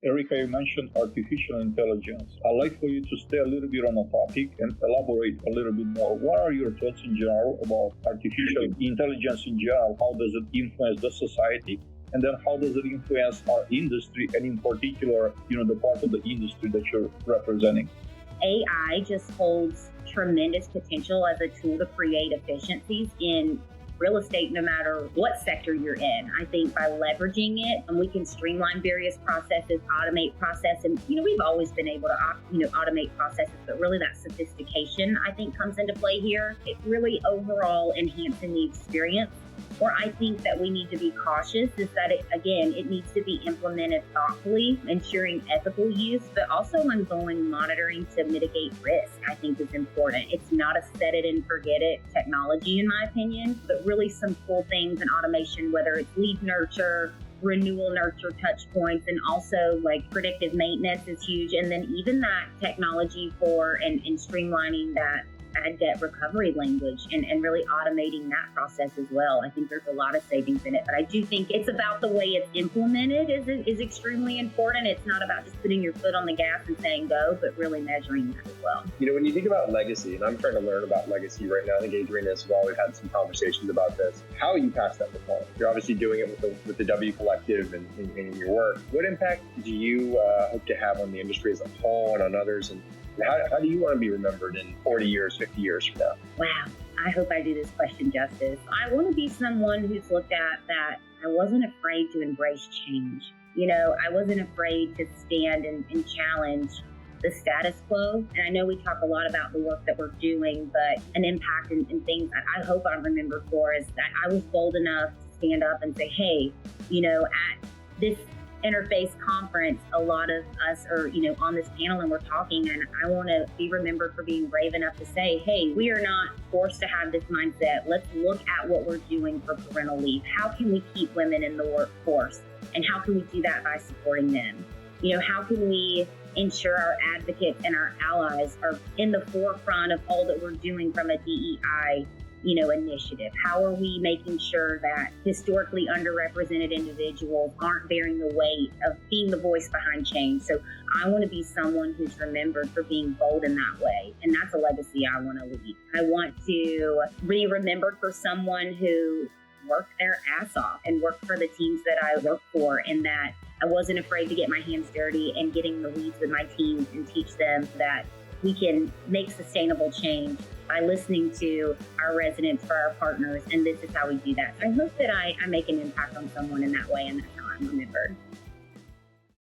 Erica, you mentioned artificial intelligence. I'd like for you to stay a little bit on the topic and elaborate a little bit more. What are your thoughts in general about artificial intelligence in general? How does it influence the society? And then how does it influence our industry and in particular, the part of the industry that you're representing? AI just holds tremendous potential as a tool to create efficiencies in real estate, no matter what sector you're in. I think by leveraging it, we can streamline various processes, automate process, and we've always been able to automate processes, but really that sophistication I think comes into play here. It really overall enhancing the experience. Where I think that we need to be cautious is that it needs to be implemented thoughtfully, ensuring ethical use, but also ongoing monitoring to mitigate risk, I think is important. It's not a set it and forget it technology, in my opinion, but really some cool things in automation, whether it's lead nurture, renewal nurture touch points, and also like predictive maintenance is huge. And then even that technology for and streamlining that bad debt recovery language and really automating that process as well. I think there's a lot of savings in it, but I do think it's about the way it's implemented is extremely important. It's not about just putting your foot on the gas and saying go, but really measuring that as well. When you think about legacy, and I'm trying to learn about legacy right now, I think Adrian as well, we've had some conversations about this. How you pass that along? You're obviously doing it with the W Collective and in your work. What impact do you hope to have on the industry as a whole and on others? And how do you want to be remembered in 40 years, 50 years from now? Wow. I hope I do this question justice. I want to be someone who's looked at that I wasn't afraid to embrace change. I wasn't afraid to stand and challenge the status quo. And I know we talk a lot about the work that we're doing, but an impact and things that I hope I'm remembered for is that I was bold enough to stand up and say, hey, at this interface conference, a lot of us are, on this panel and we're talking, and I want to be remembered for being brave enough to say, hey, we are not forced to have this mindset. Let's look at what we're doing for parental leave. How can we keep women in the workforce? And how can we do that by supporting them? How can we ensure our advocates and our allies are in the forefront of all that we're doing from a DEI initiative? How are we making sure that historically underrepresented individuals aren't bearing the weight of being the voice behind change? So I want to be someone who's remembered for being bold in that way. And that's a legacy I want to leave. I want to be remembered for someone who worked their ass off and worked for the teams that I work for, and that I wasn't afraid to get my hands dirty and getting the leads with my teams and teach them that we can make sustainable change by listening to our residents, for our partners, and this is how we do that. So I hope that I make an impact on someone in that way, and that's how I'm remembered.